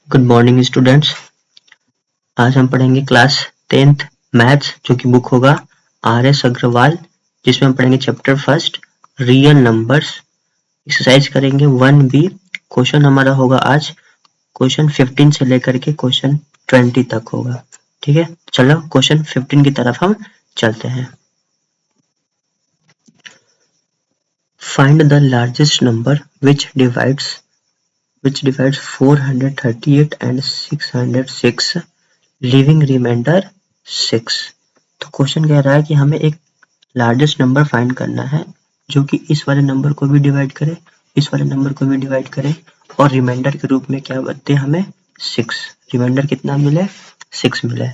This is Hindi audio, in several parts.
Good morning students. आज हम पढ़ेंगे क्लास 10th मैथ्स, जो कि बुक होगा RS अग्रवाल, जिसमें हम पढ़ेंगे chapter first real numbers. Exercise करेंगे 1B। क्वेश्चन हमारा होगा आज क्वेश्चन 15 से लेकर के क्वेश्चन 20 तक होगा। ठीक है, चलो क्वेश्चन 15 की तरफ हम चलते हैं। Find the largest number which divides 438 and 606 leaving remainder 6। तो क्वेश्चन कह रहा है कि हमें एक लार्जेस्ट नंबर फाइंड करना है जो कि इस वाले नंबर को भी डिवाइड करे, इस वाले नंबर को भी डिवाइड करे और रिमाइंडर के रूप में क्या बते हमें 6। रिमाइंडर कितना मिले? 6 मिले।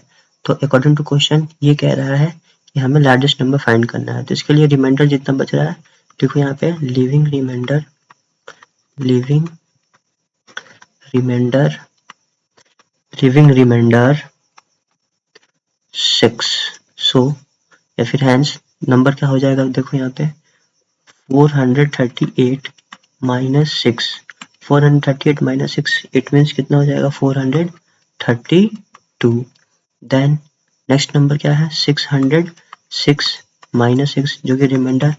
तो अकॉर्डिंग टू क्वेश्चन ये कह रहा है कि हमें लार्जेस्ट नंबर फाइंड करना है। तो इसके लिए रिमाइंडर जितना बच रहा है, देखो यहाँ पे लिविंग रिमाइंडर 6। सो या फिर हैंस नंबर क्या हो जाएगा, देखो यहाँ पे 438 माइनस 6, 438 माइनस 6 इट मीन्स कितना हो जाएगा 432। देन नेक्स्ट नंबर क्या है 606 माइनस 6, जो कि रिमाइंडर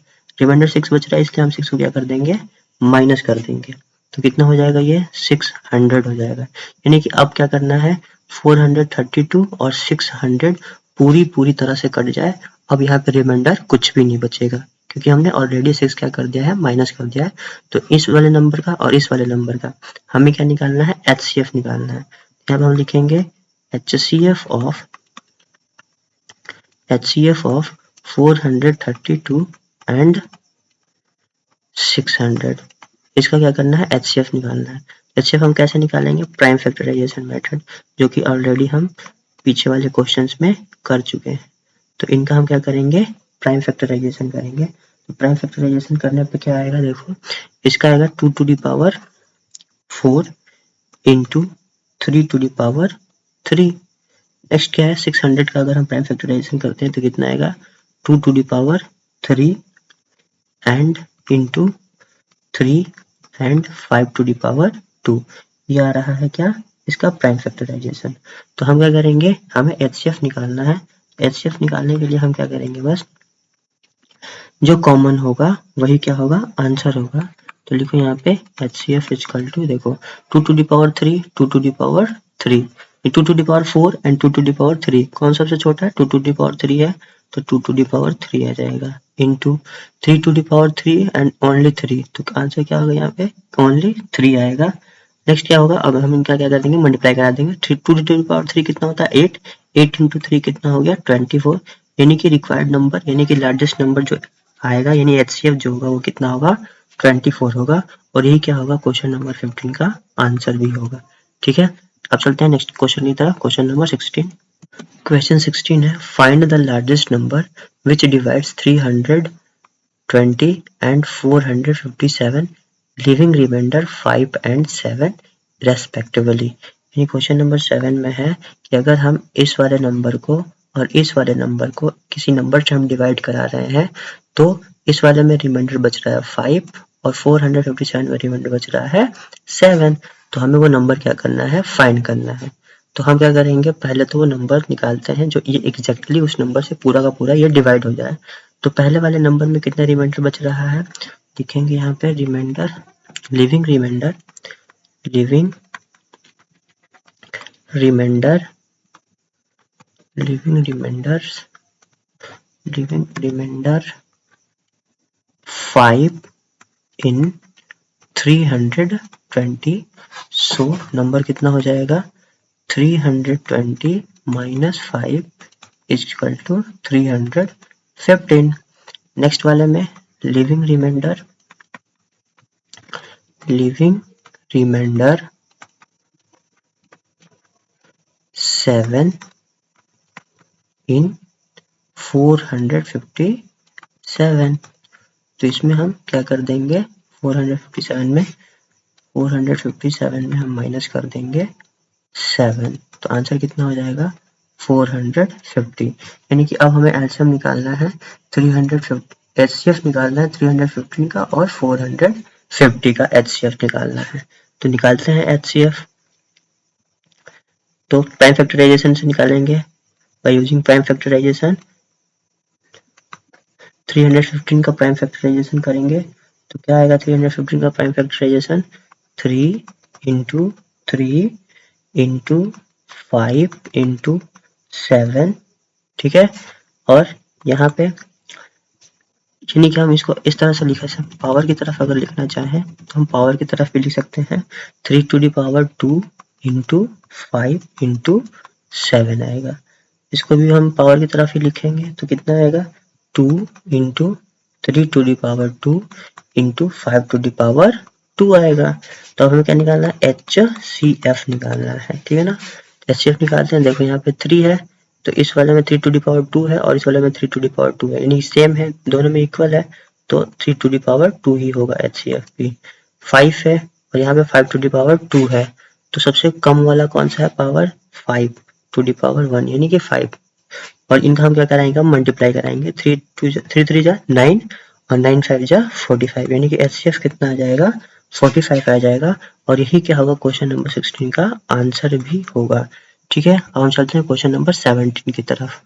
6 बच रहा है, इसलिए हम 6 को क्या कर देंगे, माइनस कर देंगे। तो कितना हो जाएगा, ये 600 हो जाएगा। यानी कि अब क्या करना है, 432 और 600 पूरी तरह से कट जाए। अब यहाँ पे रिमाइंडर कुछ भी नहीं बचेगा, क्योंकि हमने ऑलरेडी 6 क्या कर दिया है, माइनस कर दिया है। तो इस वाले नंबर का और इस वाले नंबर का हमें क्या निकालना है, HCF निकालना है। यहाँ पे हम लिखेंगे HCF ऑफ 432 एंड 600। इसका क्या करना है, HCF निकालना है। HCF हम कैसे निकालेंगे, प्राइम फैक्टराइजेशन मेथड, जो कि ऑलरेडी हम पीछे वाले क्वेश्चंस में कर चुके हैं। तो इनका हम क्या करेंगे, प्राइम फैक्टराइजेशन करेंगे। तो प्राइम फैक्टराइजेशन करने पे क्या आएगा, देखो इसका आएगा 2 to the power 4 into 3 to the power 3। Next क्या है, 600 का अगर हम प्राइम फैक्टराइजेशन करते हैं तो कितना आएगा, 2 to the power 3 and into 3 and 5 to the power 2। ये आ रहा है क्या, इसका प्राइम फैक्टराइजेशन। तो हम क्या करेंगे, हमें HCF निकालना है। HCF निकालने के लिए हम क्या करेंगे, बस जो कॉमन होगा वही क्या होगा, आंसर होगा। तो लिखो यहाँ पे HCF इक्वल टू, देखो 2 to the power 3, 2 to the power 3, 2 to the power 4 and 2 to the power 3। कौन सबसे छोटा है, 2 टू द पावर 3 है, तो 2 टू द पावर 3 आ जाएगा, into 3 to the power 3 and only 3। तो आंसर क्या होगा, यहाँ पे ओनली 3 आएगा। नेक्स्ट क्या होगा, अब हम इनका क्या कर देंगे, मल्टीप्लाई करा देंगे। 2 टू द पावर 3 कितना होता है, 8, 8 इंटू 3 कितना हो गया, 24। यानी कि रिक्वायर्ड नंबर, यानी कि लार्जेस्ट नंबर जो आएगा, यानी HCF जो होगा वो कितना होगा, 24 होगा। और यही क्या होगा, क्वेश्चन नंबर 15 का आंसर भी होगा। ठीक है, अब चलते हैं नेक्स्ट क्वेश्चन की तरफ, क्वेश्चन नंबर 16। क्वेश्चन 16 है, find the largest number which divides 320 and 457 leaving remainder 5 and 7 respectively. यानी क्वेश्चन नंबर 7 में है कि अगर हम इस वाले नंबर को और इस वाले नंबर को किसी नंबर से हम डिवाइड करा रहे हैं, तो इस वाले में रिमाइंडर बच रहा है 5 और 457 में रिमाइंडर बच रहा है 7। तो हमें वो नंबर क्या करना है, फाइंड करना है। तो हम क्या करेंगे, पहले तो वो नंबर निकालते हैं जो ये एग्जैक्टली उस नंबर से पूरा का पूरा ये डिवाइड हो जाए। तो पहले वाले नंबर में कितना रिमाइंडर बच रहा है, लिखेंगे यहाँ पे remainder, leaving remainder 5 in 320। So number कितना हो जाएगा, 320 minus 5 is equal to 315। Next वाले में लिविंग रिमाइंडर 7 इन 457। तो इसमें हम क्या कर देंगे, 457 में हम माइनस कर देंगे 7। तो आंसर कितना हो जाएगा, 450। यानी कि अब हमें एलसीएम निकालना है 350, HCF निकालना है 315 का और 450 का HCF निकालना है। तो निकालते हैं HCF। तो प्राइम फैक्टराइजेशन से निकालेंगे बाय यूजिंग प्राइम फैक्टराइजेशन। 315 का प्राइम फैक्टराइजेशन करेंगे तो क्या आएगा 315 का prime factorisation 3 into 3 into 5 into 7, ठीक है। और यहाँ पे यानी कि हम इसको इस तरह से लिख सकते हैं, पावर की तरफ अगर लिखना चाहें तो हम पावर की तरफ भी लिख सकते हैं 3 to the power 2 into 5 into 7 आएगा। इसको भी हम पावर की तरफ ही लिखेंगे तो कितना आएगा 2 into 3 to the power 2 into 5 to the power 2 आएगा। तो हमें क्या निकालना है HCF निकालना है, ठीक है ना। HCF निकालते हैं, देखो यहाँ पे 3 है तो इस वाले में 3 टू दी पावर 2 है और इस वाले में 3 टू दी पावर 2 है, यानी सेम है, दोनों में इक्वल है तो 3 टू दी पावर 2 ही होगा HCF भी। 5 है और यहाँ पे 5 टू दी पावर 2 है तो सबसे कम वाला कौन सा है पावर 5 टू दी पावर 1 यानी कि 5। और इनका हम क्या कराएंगे, हम मल्टीप्लाई कराएंगे, 3 3 जा 9 और 9 5 जा 45 यानी कि HCF कितना आ जाएगा 45 आ जाएगा। और यही क्या होगा क्वेश्चन नंबर 16 का आंसर भी होगा, ठीक है। अब हम चलते हैं क्वेश्चन नंबर 17 की तरफ।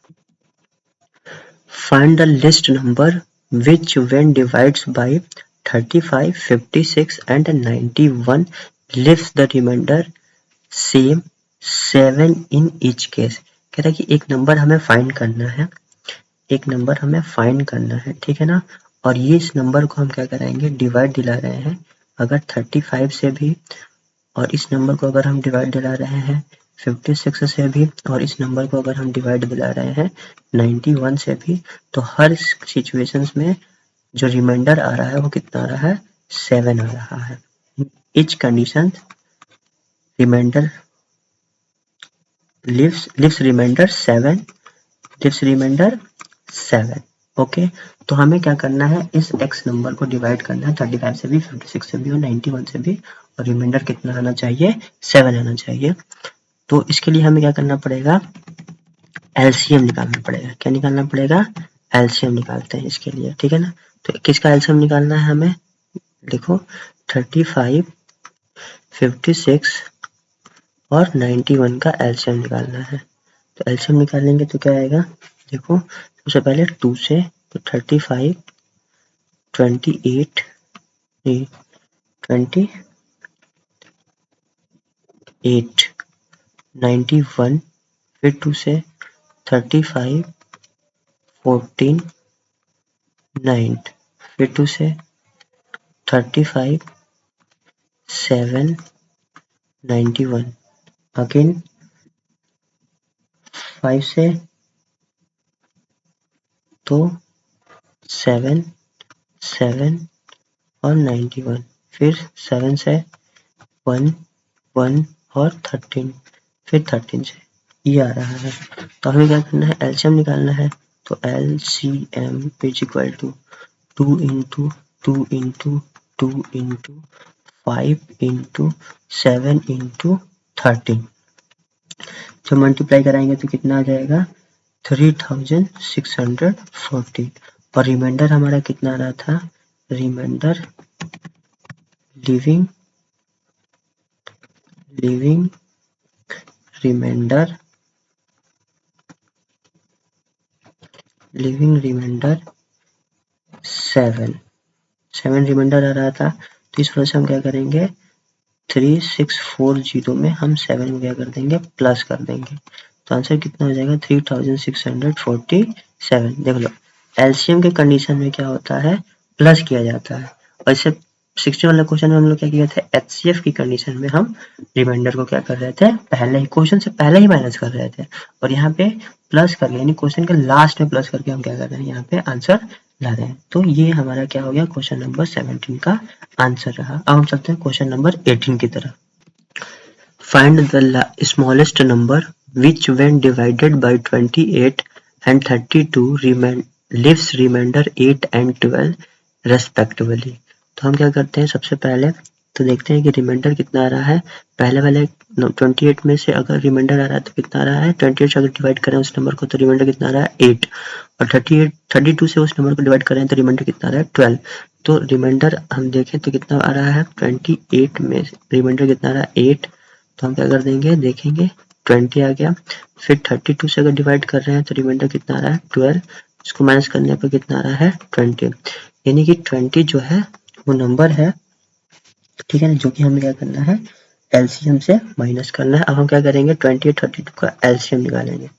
Find the least number which when divides by 35, 56 and 91 leaves the remainder same 7 in each case. कह रहा है कि एक नंबर हमें फाइंड करना है, एक नंबर हमें फाइंड करना है, ठीक है ना। और ये इस नंबर को हम क्या कराएंगे डिवाइड दिला रहे हैं अगर 35 से भी, और इस नंबर को अगर हम डिवाइड दिला रहे हैं 56 से भी, और इस नंबर को अगर हम डिवाइड दिला रहे हैं 91 से भी, तो हर सिचुएशंस में जो रिमाइंडर आ रहा है वो कितना आ रहा है 7 आ रहा है। Each condition remainder leaves remainder 7, leaves remainder 7। Okay, तो हमें क्या करना है इस x नंबर को डिवाइड करना है 35 से भी, 56 से भी और 91 से भी, और रिमाइंडर कितना आना चाहिए 7 आना चाहिए। तो इसके लिए हमें क्या करना पड़ेगा एलसीएम निकालना पड़ेगा। क्या निकालना पड़ेगा एलसीएम निकालते हैं इसके लिए, ठीक है ना। तो किसका एलसीएम निकालना है हमें, देखो 35, 56 और 91 का एलसीएम निकालना है। तो एलसीएम निकालेंगे तो क्या आएगा, देखो सबसे पहले 2 से तो 35, 28 91 फिर 2 से 35, 14 9 फिर 2 से 35, 7 91 अगेन 5 से तो 7 7 और 91 फिर 7 से 1 1 और 13 फिर 13 से ये आ रहा है। तो हमें क्या करना है एलसीएम निकालना है। तो LCM is equal to 2 into 2 into 2 into 5 into 7 into 13। जब मल्टीप्लाई कराएंगे तो कितना आ जाएगा 3640। और रिमाइंडर हमारा कितना आ रहा था, रिमाइंडर लिविंग रिमाइंडर 7 रिमाइंडर आ रहा था। तो इस वजह से हम क्या करेंगे 3640 में हम 7 को क्या कर देंगे प्लस कर देंगे। तो आंसर कितना हो जाएगा 3647। देख लो एलसीएम के कंडीशन में क्या होता है प्लस किया जाता है। और इससे 60 वाला क्वेश्चन में हम लोग क्या किया था एचसीएफ की कंडीशन में हम रिमाइंडर को क्या कर रहे थे पहले ही क्वेश्चन से पहले ही माइनस कर रहे थे, और यहाँ पे प्लस करके यानी क्वेश्चन के लास्ट में प्लस करके हम क्या कर रहे हैं यहाँ पे आंसर ला रहे हैं। तो ये हमारा क्या हो गया क्वेश्चन नंबर 17 का आंसर रहा। अब हम चलते हैं क्वेश्चन नंबर 18 की तरफ। Find the smallest number which when divided by 28 and 32 leaves remainder 8 and 12 respectively। तो हम क्या करते हैं सबसे पहले तो देखते हैं कि रिमाइंडर कितना आ रहा है। पहले वाले 28 में से अगर रिमाइंडर आ रहा है तो कितना आ रहा है 28 से अगर डिवाइड करें उस नंबर को तो रिमाइंडर कितना आ रहा है 8, और 32 से उस नंबर को डिवाइड करें तो रिमाइंडर कितना आ रहा है 12। तो रिमाइंडर हम देखें तो कितना आ रहा है 28 में रिमाइंडर कितना आ रहा है 8। तो हम क्या कर देंगे देखेंगे 20 आ गया। फिर 32 से अगर डिवाइड कर रहे हैं तो रिमाइंडर कितना आ रहा है 12, इसको माइनस करने पर कितना आ रहा है 20, यानी कि 20 जो है वो नंबर है, ठीक है ना, जो कि हमें क्या करना है एलसीएम से माइनस करना है। अब हम क्या करेंगे 20 और 32 का एलसीएम निकालेंगे।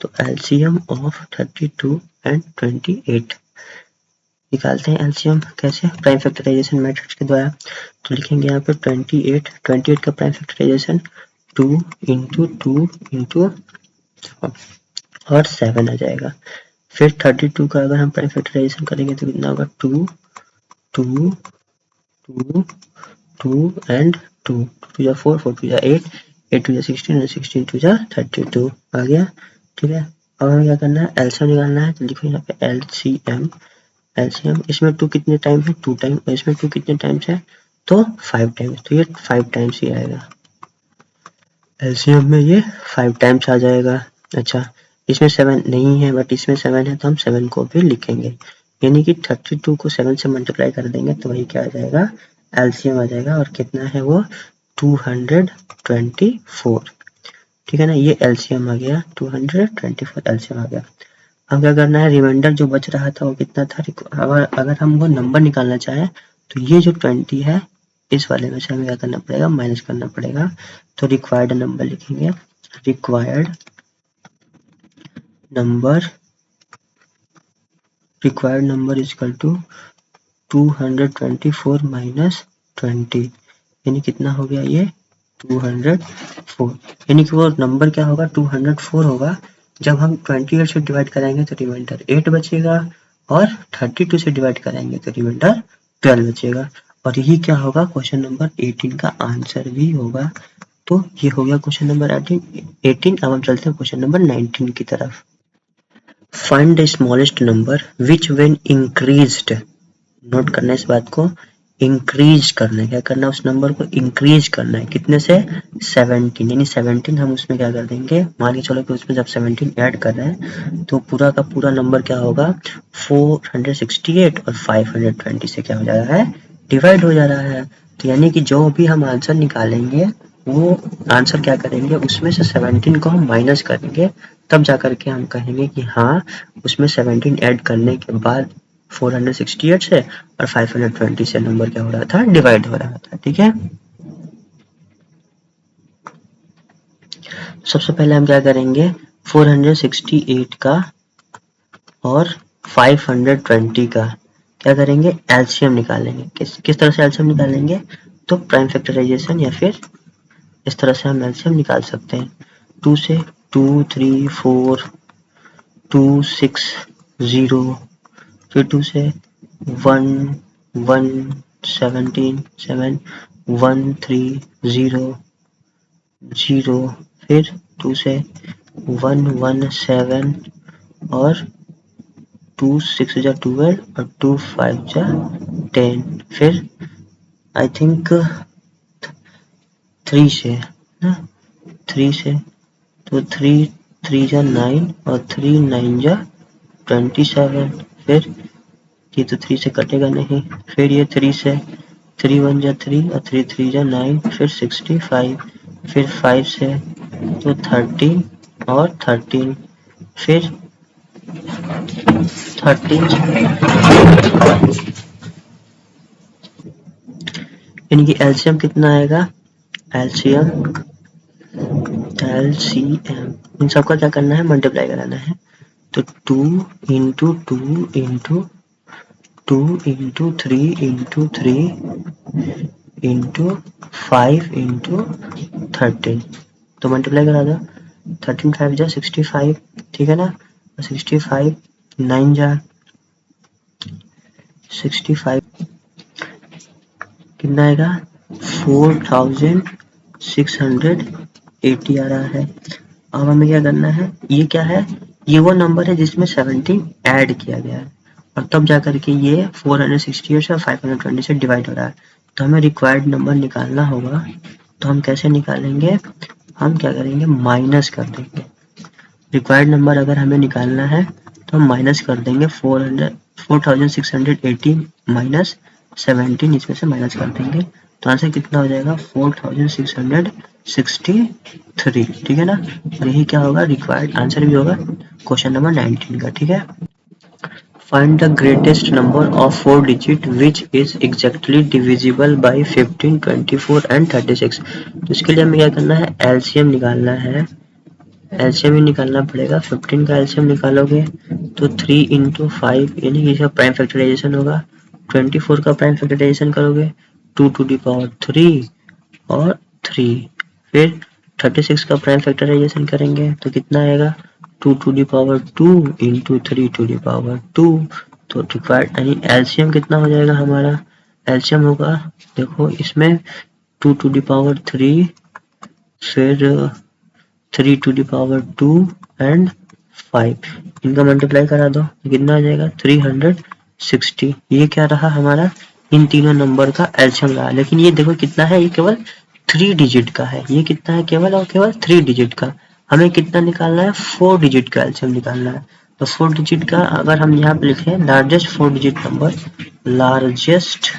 तो एलसीएम ऑफ 32 एंड 28 निकालते हैं। एलसीएम कैसे, प्राइम फैक्टराइजेशन मेथड्स के द्वारा। तो लिखेंगे यहाँ पे 28 का प्राइम फैक्टराइजेशन 2 इंटू 2 इंटू और 7 आ जाएगा। फिर 32 का अगर हम प्राइम फैक्टराइजेशन करेंगे तो कितना होगा 2 2 2 2 एंड 2 2 जा 4 4 2 जा 8 8 2 जा 16 और 16 2 जा 32 आ गया, ठीक है। अब हमें क्या करना है एलसीएम निकालना है। तो लिखो यहाँ पे एलसीएम इसमें 2 कितने टाइम है 2 टाइम, और इसमें 2 कितने टाइम्स है तो 5 टाइम्स, तो ये 5 टाइम्स ही आएगा। एलसीएम में ये 5 टाइम्स आ जाएगा। अच्छा, इसमें 7 नहीं है बट इसमें 7 है तो हम 7 को भी लिखेंगे, यानी कि 32 को 7 से मल्टीप्लाई कर देंगे तो वही क्या आ जाएगा एलसीएम आ जाएगा। और कितना है वो 224, ठीक है ना, ये एलसीएम आ गया 224 एलसीएम आ गया। अब क्या करना है रिमाइंडर जो बच रहा था वो कितना था, अगर हम वो नंबर निकालना चाहें तो ये जो 20 है इस वाले में से हमें क्या करना पड़ेगा माइनस करना पड़ेगा। तो रिक्वायर्ड नंबर लिखेंगे, required number is equal to 224 minus 20, यानी कितना हो गया ये 204, यानी कि वो नंबर क्या होगा 204 होगा। जब हम 28 से डिवाइड कराएंगे तो रिमाइंडर 8 बचेगा, और 32 से डिवाइड कराएंगे तो रिमाइंडर 12 बचेगा। और यही क्या होगा क्वेश्चन नंबर 18 का आंसर भी होगा। तो ये हो गया क्वेश्चन नंबर 18। अब हम चलते हैं क्वेश्चन नंबर 19 की तरफ। Find the smallest number which when increased, note करना इस बात को, इंक्रीज करना है, क्या करना है उस नंबर को इंक्रीज करना है, कितने से 17, यानी 17 हम उसमें क्या कर देंगे, मान के चलो कि उसमें जब 17 ऐड कर रहे हैं तो पूरा का पूरा नंबर क्या होगा 468 और 520 से क्या हो जा रहा है डिवाइड हो जा रहा है। तो यानी कि जो भी हम आंसर निकालेंगे वो आंसर क्या करेंगे उसमें से 17 को हम माइनस करेंगे, तब जाकर के हम कहेंगे कि हाँ उसमें 17 ऐड करने के बाद 468 से और 520 से नंबर क्या हो रहा था डिवाइड हो रहा था, ठीक है। सबसे पहले हम क्या करेंगे 468 का और 520 का क्या करेंगे एलसीएम निकालेंगे। किस तरह से एलसीएम निकालेंगे, तो प्राइम फैक्टराइजेशन या फिर इस तरह से हम एलसीएम निकाल सकते हैं। 2 से 2 3 4 2 6 0, फिर 2 से 1 1 17 7 1 3 0 0, फिर 2 से 1 1 7 और 2 6 जा 12 और 2 5 जा 10, फिर आई थिंक 3 से ना 3 से, तो 3 3 जा 9 और 3 9 जा 27, फिर ये तो 3 से कटेगा नहीं, फिर ये 3 से 3 1 जा 3 और 3 3 जा 9, फिर 65, फिर 5 से तो 13 और 13, फिर 13 यानी कि एलसीएम कितना आएगा, एलसीएम इन सबका क्या करना है मल्टीप्लाई कराना है। तो 2 into 2 into 2 into 3 into 3 into 5 into 13, तो मल्टीप्लाई करा दो। 13 5 जा 65, ठीक है ना, 65 9 जा 65 कितना आएगा 4680 आ रहा है। अब हमें क्या करना है, ये क्या है, ये वो नंबर है जिसमें 17 ऐड किया गया है और तब जाकर के ये 468 से 520 से डिवाइड हो रहा है। तो हमें रिक्वायर्ड नंबर निकालना होगा, तो हम कैसे निकालेंगे, हम क्या करेंगे माइनस कर देंगे। रिक्वायर्ड नंबर अगर हमें निकालना है तो हम माइनस कर देंगे 4680 माइनस 17, इसमें से माइनस कर देंगे तो आंसर कितना हो जाएगा 4663, ठीक है ना। और यही क्या होगा, रिक्वायर्ड आंसर भी होगा क्वेश्चन नंबर 19 का, ठीक है। Find the greatest number of 4 digit which is exactly divisible by 15, 24 and 36। तो इसके लिए हमें क्या करना है, एलसीएम निकालना है। एलसीएम ही निकालना पड़ेगा। 15 का एलसीएम निकालोगे तो 3 इंटू 5 यानी कि इसका प्राइम फैक्टराइजेशन होगा। 24 का प्राइम फैक्टराइजेशन करोगे 2 टू दी पावर 3 और 3। फिर 36 का प्राइम फैक्टराइजेशन करेंगे तो कितना आएगा 2 to the power 2 into 3 to the power 2। तो रिक्वायर्ड यानी एलसीएम कितना हो जाएगा हमारा, एलसीएम होगा देखो इसमें 2 टू दी पावर 3 फिर 3 टू दी पावर 2 एंड 5, इनका मल्टीप्लाई करा दो कितना आ जाएगा 360। ये क्या रहा हमारा, इन तीनों नंबर का एलसीएम रहा। लेकिन ये देखो कितना है, ये केवल 3 डिजिट का है। ये कितना है, केवल और केवल 3 डिजिट का। हमें कितना निकालना है, 4 डिजिट का एलसीएम निकालना है। तो 4 डिजिट का अगर हम यहाँ पे लिखें largest 4 digit number, largest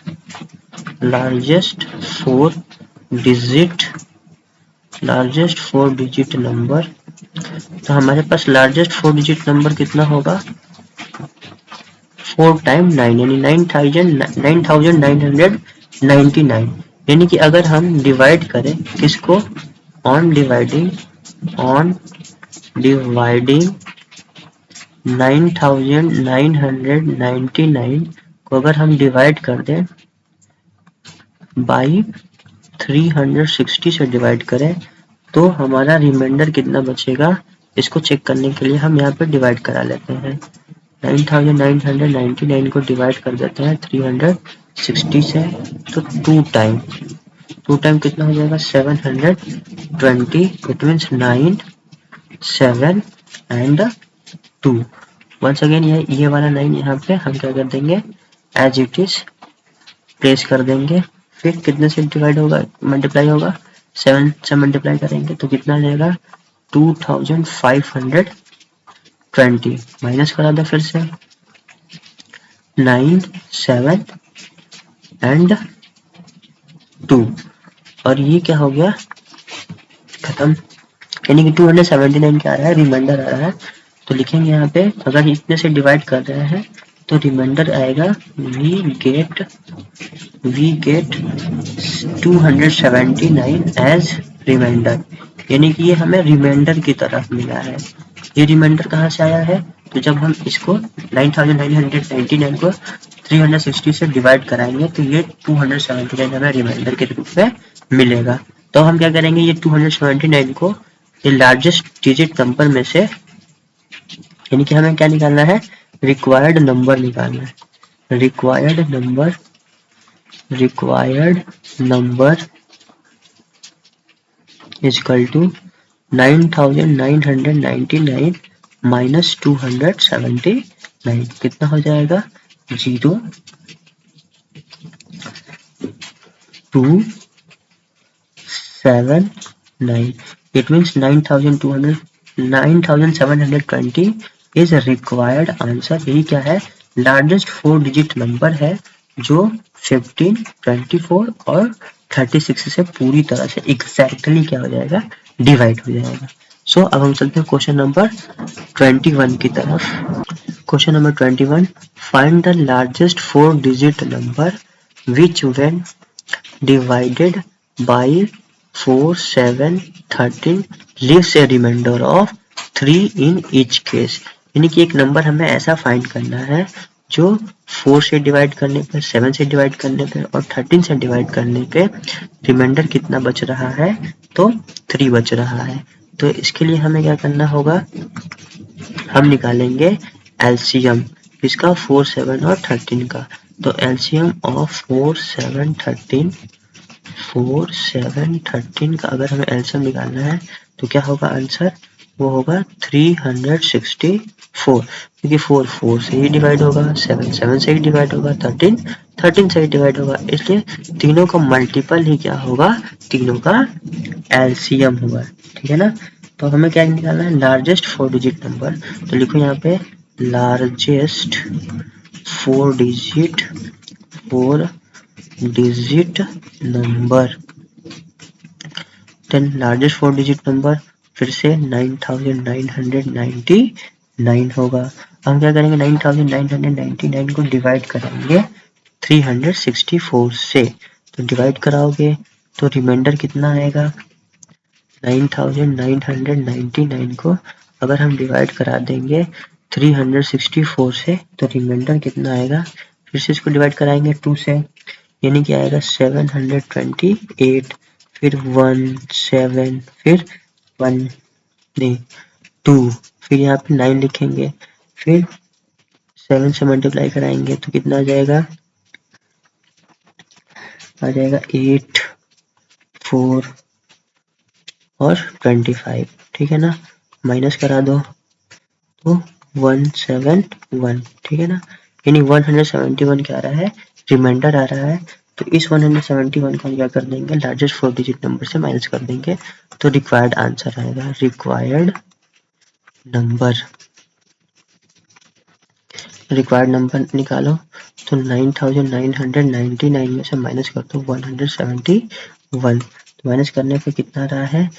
4 digit number, तो हमारे पास लार्जेस्ट 4 डिजिट नंबर कितना होगा 4 टाइम 9 यानी 9999, यानी कि अगर हम डिवाइड करें किसको, ऑन डिवाइडिंग 9999 को अगर हम डिवाइड कर दें बाई 360 से डिवाइड करें तो हमारा रिमाइंडर कितना बचेगा। इसको चेक करने के लिए हम यहाँ पे डिवाइड करा लेते हैं। 9999 को डिवाइड कर देते हैं 360 से, तो 2 टाइम कितना हो जाएगा 720। It means 9 7 and 2। Once again ये वाला 9 यहाँ पे हम क्या कर देंगे, एज इट इज प्लेस कर देंगे। फिर कितने से डिवाइड होगा, मल्टीप्लाई होगा 7 से मल्टीप्लाई करेंगे तो कितना जाएगा 2520। माइनस करा दो फिर से 9 7 एंड 2, और ये क्या हो गया खत्म। यानी कि 279 क्या आ रहा है, रिमाइंडर आ रहा है। तो लिखेंगे यहाँ पे अगर इतने से डिवाइड कर रहे हैं तो रिमाइंडर आएगा वी गेट 279 एज रिमाइंडर, यानी कि ये हमें रिमाइंडर की तरफ मिला है। ये रिमाइंडर कहाँ से आया है, तो जब हम इसको 9999 को 360 से डिवाइड कराएंगे तो ये 279 हमें रिमाइंडर के रूप में मिलेगा। तो हम क्या करेंगे, ये 279 को ये लार्जेस्ट डिजिट नंबर में से, यानी कि हमें क्या निकालना है, रिक्वायर्ड नंबर निकालना है। Required number is equal to 9999 minus 279, कितना हो जाएगा 0279। It means 9720 is required answer. यही क्या है, लार्जेस्ट 4 डिजिट नंबर है जो 15, 24 और 36 से पूरी तरह से एग्जैक्टली क्या हो जाएगा, डिवाइड हो जाएगा। सो अब हम चलते हैं क्वेश्चन नंबर 21 की तरफ। Question number 21, find the largest 4 digit number which when divided by 4, 7, 13 leaves a remainder of 3 in each case। यानी कि एक नंबर हमें ऐसा फाइंड करना है जो 4 से डिवाइड करने पे, 7 से डिवाइड करने पे और 13 से डिवाइड करने पे रिमाइंडर कितना बच रहा है, तो 3 बच रहा है। तो इसके लिए हमें क्या करना होगा, हम निकालेंगे एलसीएम इसका 4, 7 और 13 का। तो एलसीएम ऑफ 4, 7, 13 का अगर हमें एलसीएम निकालना है तो क्या होगा आंसर, वो होगा 364, क्योंकि 4 4 से ही डिवाइड होगा, 7 7 से ही डिवाइड होगा, 13 13 से ही डिवाइड होगा, इसलिए तीनों का मल्टीपल ही क्या होगा, तीनों का एलसीएम होगा, ठीक है ना। तो हमें क्या निकालना है, लार्जेस्ट 4 डिजिट नंबर। तो लिखो यहाँ पे largest 4 digit digit number, then largest 4 digit number फिर से 9999 होगा। हम क्या करेंगे 9999 को डिवाइड करेंगे 364 से, तो डिवाइड कराओगे तो रिमाइंडर कितना आएगा 9999 को अगर हम डिवाइड करा देंगे 364 से तो रिमाइंडर कितना आएगा, फिर से इसको डिवाइड कराएंगे 2 से, यानी कि आएगा 728, फिर 1 7, फिर 1 नहीं 2, फिर यहाँ पे 9 लिखेंगे, फिर 7 से मल्टीप्लाई कराएंगे तो कितना आ जाएगा 8 4 और 25, ठीक है ना, माइनस करा दो तो 171, ठीक है ना, यानी 171 क्या आ रहा है, रिमाइंडर आ रहा है। तो इस 171 को हम क्या कर देंगे लार्जेस्ट 4 डिजिट नंबर से माइनस कर देंगे, तो रिक्वायर्ड आंसर आएगा, रिक्वायर्ड नंबर निकालो, तो 9999 में से माइनस कर दो 171, तो माइनस करने पे कितना रहा है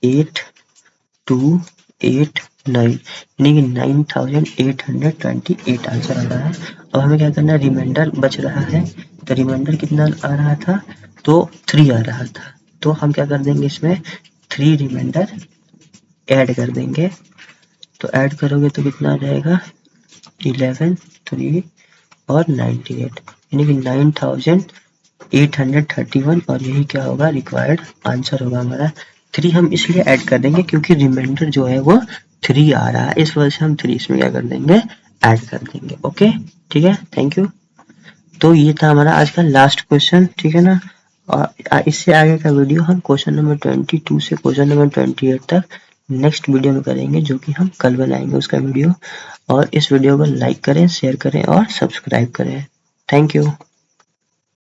8289, यानी कि 9828 आंसर आ रहा है। अब हमें क्या करना है, रिमाइंडर बच रहा है, तो रिमाइंडर कितना आ रहा था, तो 3 आ रहा था, तो हम क्या कर देंगे इसमें 3 रिमाइंडर ऐड कर देंगे, तो ऐड करोगे तो कितना आ जाएगा 11 3 और 98, यानी कि 9831, और यही क्या होगा रिक्वायर्ड आंसर होगा हमारा। 3 हम इसलिए ऐड कर देंगे क्योंकि रिमाइंडर जो है वो 3 आ रहा है, इस वजह से हम 3 इसमें क्या कर देंगे ऐड कर देंगे। ओके ठीक है, थैंक यू। तो ये था हमारा आज का लास्ट क्वेश्चन, ठीक है ना, और इससे आगे का वीडियो हम क्वेश्चन नंबर 22 से क्वेश्चन नंबर 28 तक नेक्स्ट वीडियो में करेंगे, जो कि हम कल बनाएंगे उसका वीडियो। और इस वीडियो को लाइक करें, शेयर करें और सब्सक्राइब करें। Thank you.